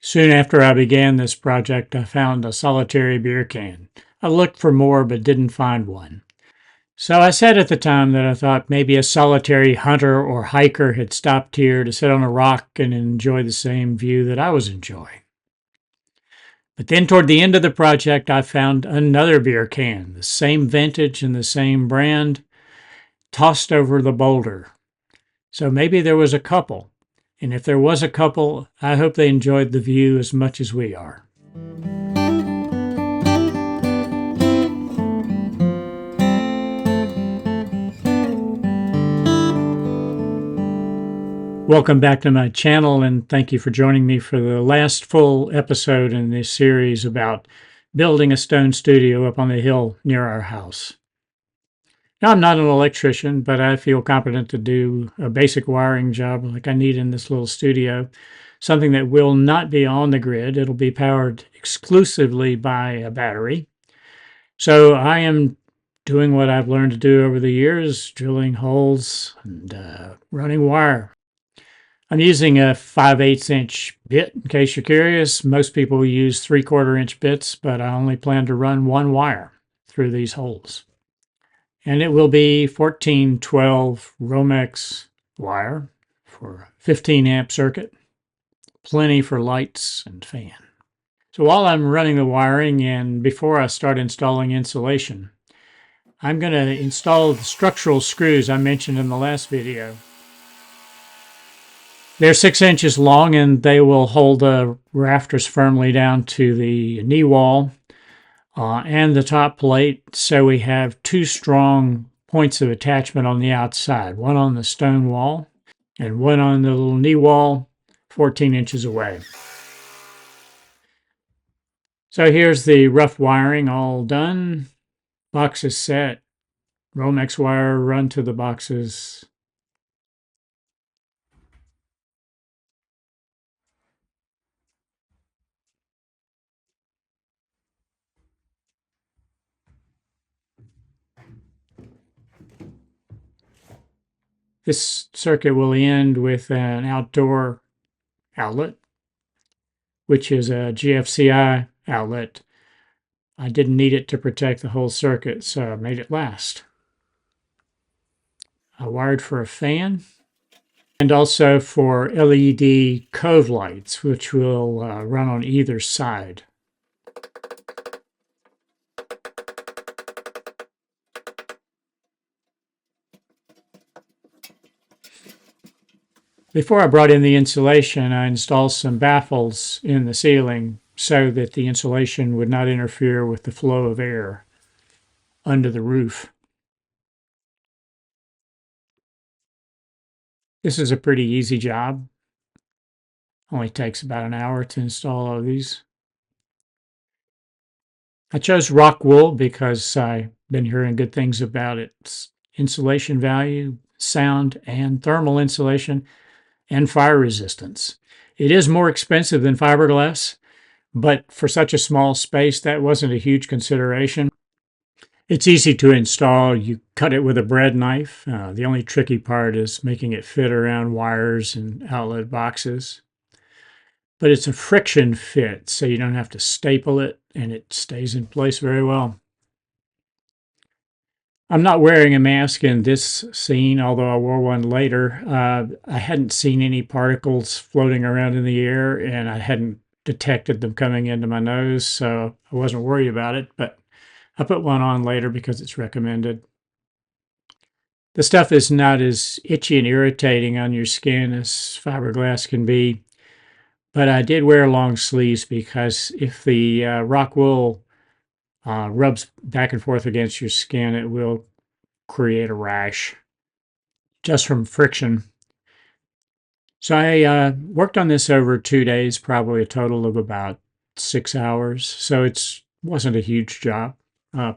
Soon after I began this project, I found a solitary beer can. I looked for more but didn't find one. So I said at the time that I thought maybe a solitary hunter or hiker had stopped here to sit on a rock and enjoy the same view that I was enjoying. But then toward the end of the project, I found another beer can, the same vintage and the same brand, tossed over the boulder. So maybe there was a couple. And if there was a couple, I hope they enjoyed the view as much as we are. Welcome back to my channel, and thank you for joining me for the last full episode in this series about building a stone studio up on the hill near our house. Now, I'm not an electrician, but I feel competent to do a basic wiring job like I need in this little studio, something that will not be on the grid. It'll be powered exclusively by a battery. So I am doing what I've learned to do over the years, drilling holes and running wire. I'm using a 5/8 inch bit, in case you're curious. Most people use 3/4 inch bits, but I only plan to run one wire through these holes. And it will be 1412 Romex wire for 15 amp circuit, plenty for lights and fan. So while I'm running the wiring and before I start installing insulation, I'm going to install the structural screws I mentioned in the last video. They're 6 inches long and they will hold the rafters firmly down to the knee wall and the top plate. So we have two strong points of attachment on the outside, one on the stone wall and one on the little knee wall 14 inches away. So here's the rough wiring all done. Box is set. Romex wire run to the boxes. This circuit will end with an outdoor outlet, which is a GFCI outlet. I didn't need it to protect the whole circuit, so I made it last. I wired for a fan and also for LED cove lights, which will run on either side. Before I brought in the insulation, I installed some baffles in the ceiling so that the insulation would not interfere with the flow of air under the roof. This is a pretty easy job. Only takes about an hour to install all of these. I chose rock wool because I've been hearing good things about its insulation value, sound and thermal insulation, and fire resistance. It is more expensive than fiberglass, but for such a small space, that wasn't a huge consideration. It's easy to install. You cut it with a bread knife. The only tricky part is making it fit around wires and outlet boxes. But it's a friction fit, so you don't have to staple it, and it stays in place very well. I'm not wearing a mask in this scene, although I wore one later. I hadn't seen any particles floating around in the air, and I hadn't detected them coming into my nose, so I wasn't worried about it, but I put one on later because it's recommended. The stuff is not as itchy and irritating on your skin as fiberglass can be, but I did wear long sleeves because if the rock wool rubs back and forth against your skin, it will create a rash just from friction. So I worked on this over 2 days, probably a total of about 6 hours. So it wasn't a huge job.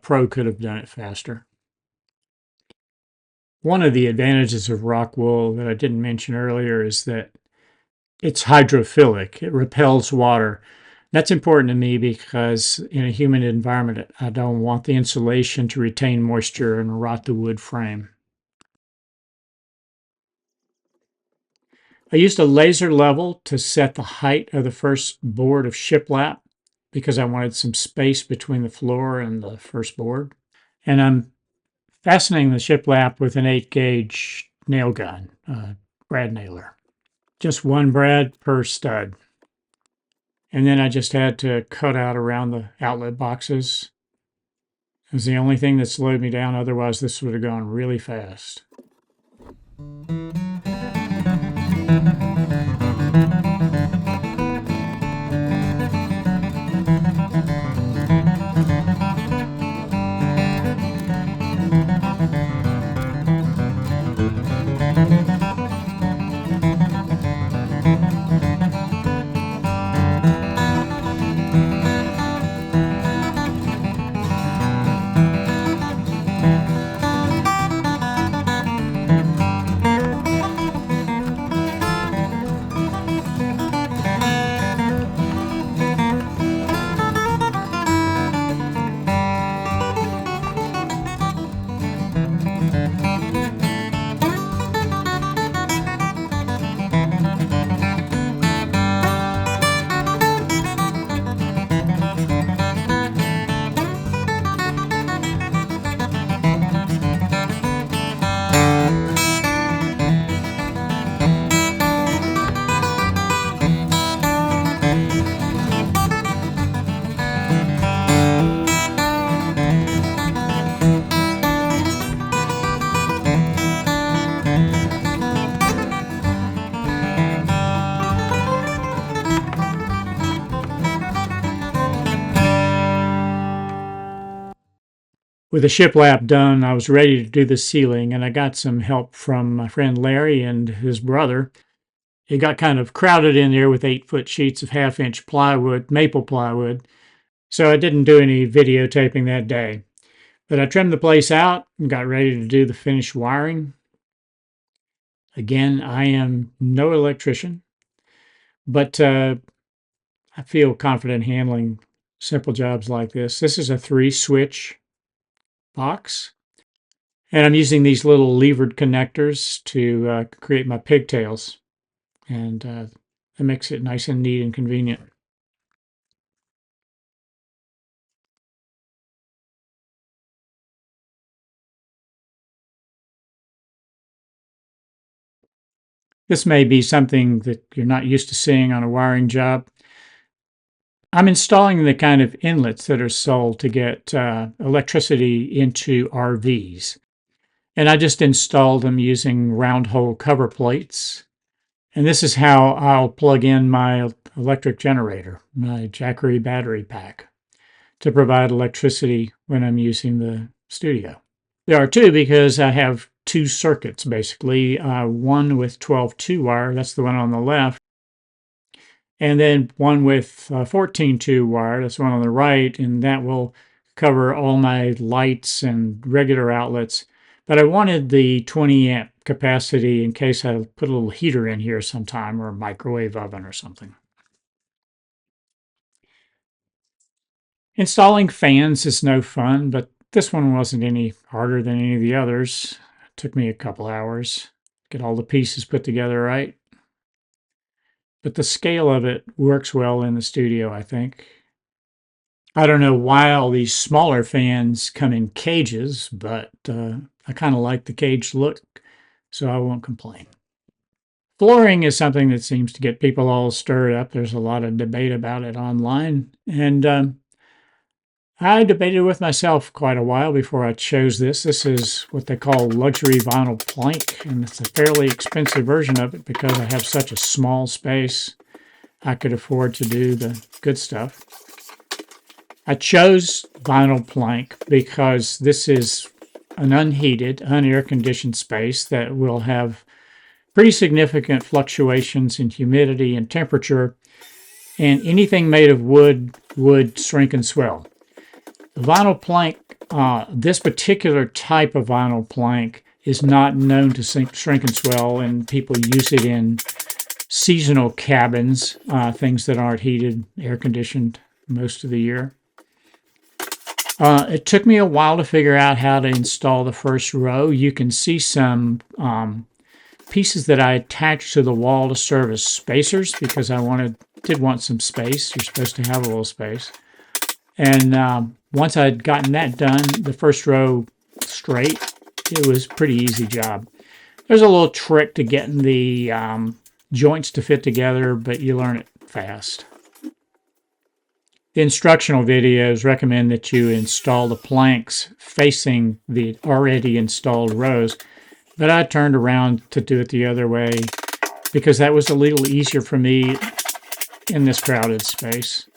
Pro could have done it faster. One of the advantages of rock wool that I didn't mention earlier is that it's hydrophilic. It repels water. That's important to me because in a humid environment, I don't want the insulation to retain moisture and rot the wood frame. I used a laser level to set the height of the first board of shiplap because I wanted some space between the floor and the first board. And I'm fastening the shiplap with an 8-gauge nail gun, brad nailer. Just one brad per stud. And then I just had to cut out around the outlet boxes. It was the only thing that slowed me down. Otherwise, this would have gone really fast. With the shiplap done, I was ready to do the ceiling, and I got some help from my friend Larry and his brother. It got kind of crowded in there with 8-foot sheets of half-inch plywood, maple plywood, so I didn't do any videotaping that day. But I trimmed the place out and got ready to do the finished wiring. Again, I am no electrician, but I feel confident handling simple jobs like this. This is a 3-switch box, and I'm using these little levered connectors to create my pigtails, and it makes it nice and neat and convenient. This may be something that you're not used to seeing on a wiring job. I'm installing the kind of inlets that are sold to get electricity into RVs. And I just installed them using round hole cover plates. And this is how I'll plug in my electric generator, my Jackery battery pack, to provide electricity when I'm using the studio. There are two because I have two circuits, basically. One with 12 2-wire, that's the one on the left, and then one with 14 2-wire, that's the one on the right, and that will cover all my lights and regular outlets. But I wanted the 20 amp capacity in case I put a little heater in here sometime, or a microwave oven or something. Installing fans is no fun, but this one wasn't any harder than any of the others. It took me a couple hours, get all the pieces put together right. But the scale of it works well in the studio, I think. I don't know why all these smaller fans come in cages, but I kind of like the caged look, so I won't complain. Flooring is something that seems to get people all stirred up. There's a lot of debate about it online, and I debated with myself quite a while before I chose this. This is what they call luxury vinyl plank, and it's a fairly expensive version of it because I have such a small space. I could afford to do the good stuff. I chose vinyl plank because this is an unheated, unair-conditioned space that will have pretty significant fluctuations in humidity and temperature, and anything made of wood would shrink and swell. The vinyl plank, this particular type of vinyl plank is not known to shrink and swell, and people use it in seasonal cabins, things that aren't heated, air-conditioned most of the year. It took me a while to figure out how to install the first row. You can see some pieces that I attached to the wall to serve as spacers because I did want some space. You're supposed to have a little space. And once I'd gotten that done, the first row straight, it was a pretty easy job. There's a little trick to getting the joints to fit together, but you learn it fast. The instructional videos recommend that you install the planks facing the already installed rows, but I turned around to do it the other way because that was a little easier for me in this crowded space.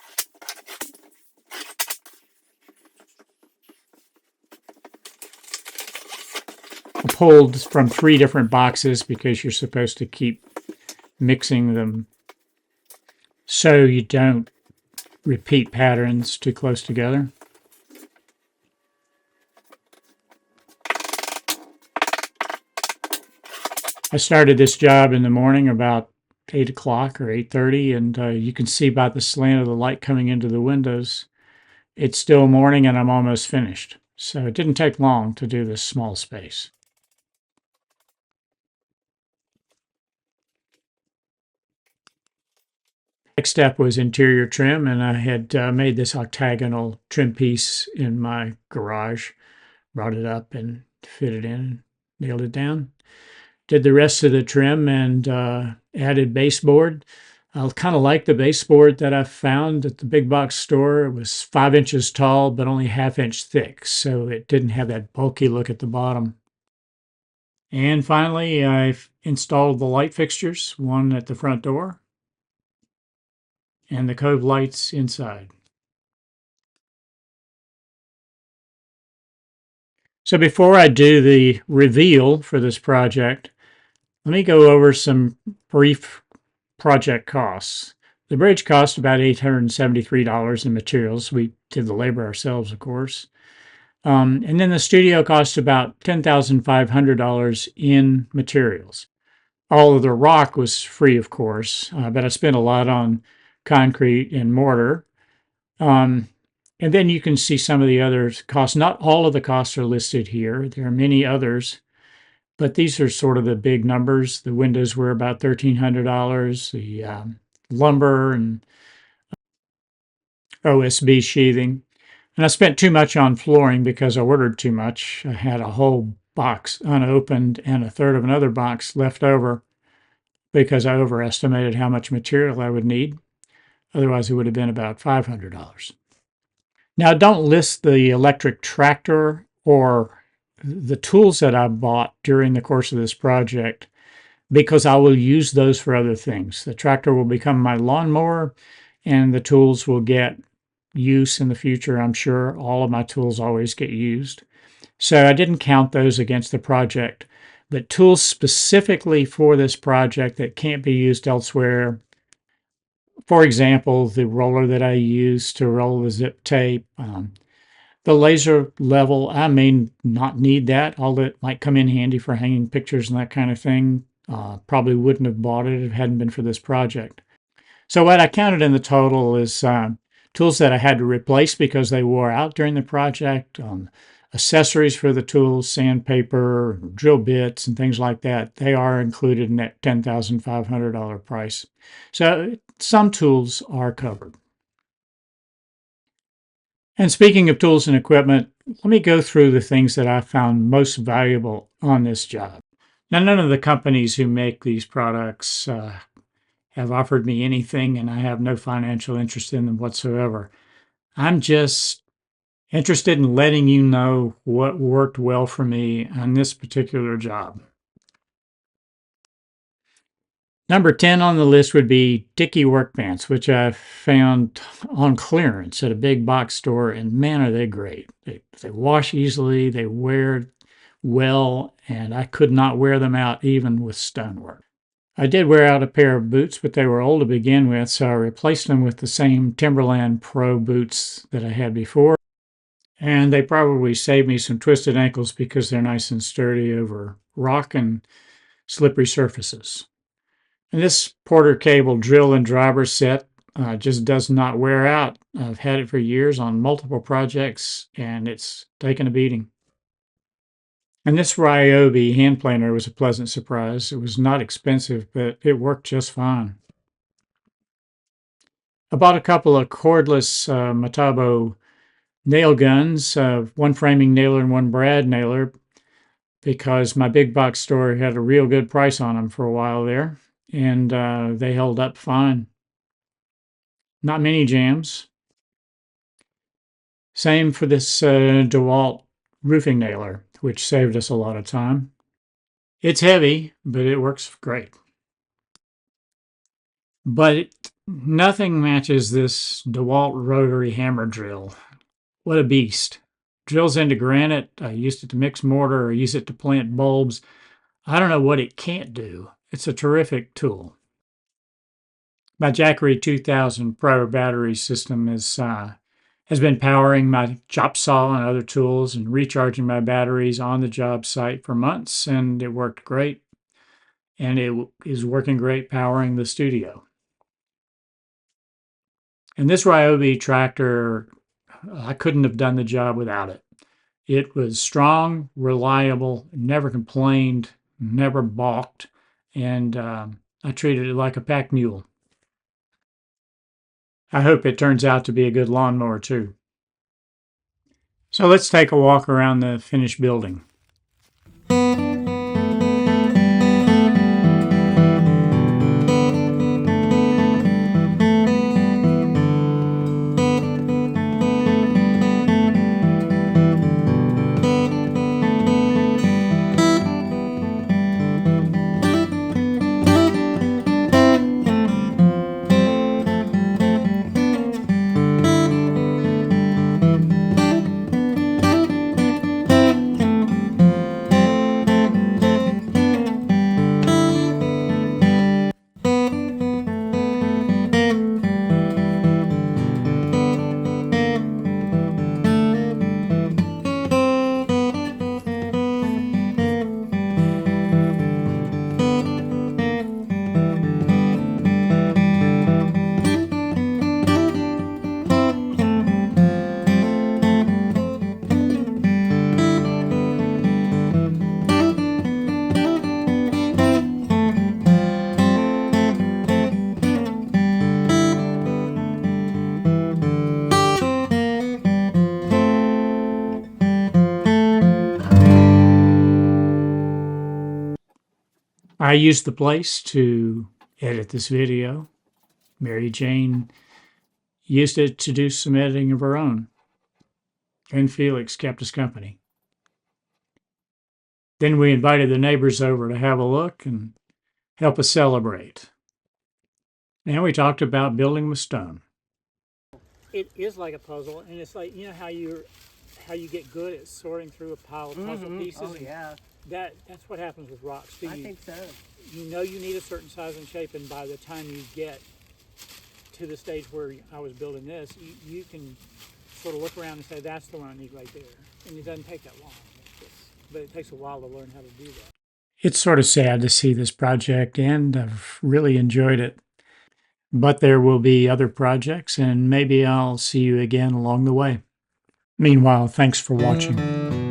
I pulled from 3 different boxes because you're supposed to keep mixing them so you don't repeat patterns too close together. I started this job in the morning about 8 o'clock or 8:30, and you can see by the slant of the light coming into the windows, it's still morning and I'm almost finished. So it didn't take long to do this small space. Next step was interior trim, and I had made this octagonal trim piece in my garage, brought it up and fit it in, nailed it down. Did the rest of the trim and added baseboard. I kind of like the baseboard that I found at the big box store. It was 5 inches tall, but only 1/2 inch thick, so it didn't have that bulky look at the bottom. And finally, I've installed the light fixtures, one at the front door and the cove lights inside. So before I do the reveal for this project, let me go over some brief project costs. The bridge cost about $873 in materials. We did the labor ourselves, of course. And then the studio cost about $10,500 in materials. All of the rock was free, of course, but I spent a lot on concrete and mortar. And then you can see some of the other costs. Not all of the costs are listed here. There are many others, but these are sort of the big numbers. The windows were about $1,300. The lumber and OSB sheathing. And I spent too much on flooring because I ordered too much. I had a whole box unopened and a third of another box left over because I overestimated how much material I would need. Otherwise, it would have been about $500. Now, don't list the electric tractor or the tools that I bought during the course of this project because I will use those for other things. The tractor will become my lawnmower and the tools will get use in the future, I'm sure. All of my tools always get used. So I didn't count those against the project. But tools specifically for this project that can't be used elsewhere, for example, the roller that I use to roll the zip tape, the laser level, I may not need that, although it might come in handy for hanging pictures and that kind of thing. Probably wouldn't have bought it if it hadn't been for this project. So what I counted in the total is tools that I had to replace because they wore out during the project, accessories for the tools, sandpaper, drill bits, and things like that. They are included in that $10,500 price. So some tools are covered. And speaking of tools and equipment, let me go through the things that I found most valuable on this job. Now, none of the companies who make these products have offered me anything, and I have no financial interest in them whatsoever. I'm just interested in letting you know what worked well for me on this particular job. Number 10 on the list would be Dickey work pants, which I found on clearance at a big box store, and man, are they great. They wash easily, they wear well, and I could not wear them out even with stonework. I did wear out a pair of boots, but they were old to begin with, so I replaced them with the same Timberland Pro boots that I had before. And they probably saved me some twisted ankles because they're nice and sturdy over rock and slippery surfaces. And this Porter Cable drill and driver set just does not wear out. I've had it for years on multiple projects, and it's taken a beating. And this Ryobi hand planer was a pleasant surprise. It was not expensive, but it worked just fine. I bought a couple of cordless Metabo nail guns, one framing nailer and one brad nailer, because my big box store had a real good price on them for a while there, and they held up fine. Not many jams. Same for this DeWalt roofing nailer, which saved us a lot of time. It's heavy, but it works great. But nothing matches this DeWalt rotary hammer drill. What a beast. Drills into granite. I used it to mix mortar or use it to plant bulbs. I don't know what it can't do. It's a terrific tool. My Jackery 2000 Pro battery system has been powering my chop saw and other tools and recharging my batteries on the job site for months, and it worked great. And it is working great powering the studio. And this Ryobi tractor, I couldn't have done the job without it. It was strong, reliable, never complained, never balked, and I treated it like a pack mule. I hope it turns out to be a good lawnmower too. So let's take a walk around the finished building. I used the place to edit this video. Mary Jane used it to do some editing of her own. And Felix kept us company. Then we invited the neighbors over to have a look and help us celebrate. And we talked about building with stone. It is like a puzzle, and it's like, you know how you get good at sorting through a pile of puzzle pieces. Oh yeah, That's what happens with rocks. I think so. You know you need a certain size and shape, and by the time you get to the stage where I was building this, you can sort of look around and say, that's the one I need right there. And it doesn't take that long, but it takes a while to learn how to do that. It's sort of sad to see this project end. I've really enjoyed it. But there will be other projects, and maybe I'll see you again along the way. Meanwhile, thanks for watching.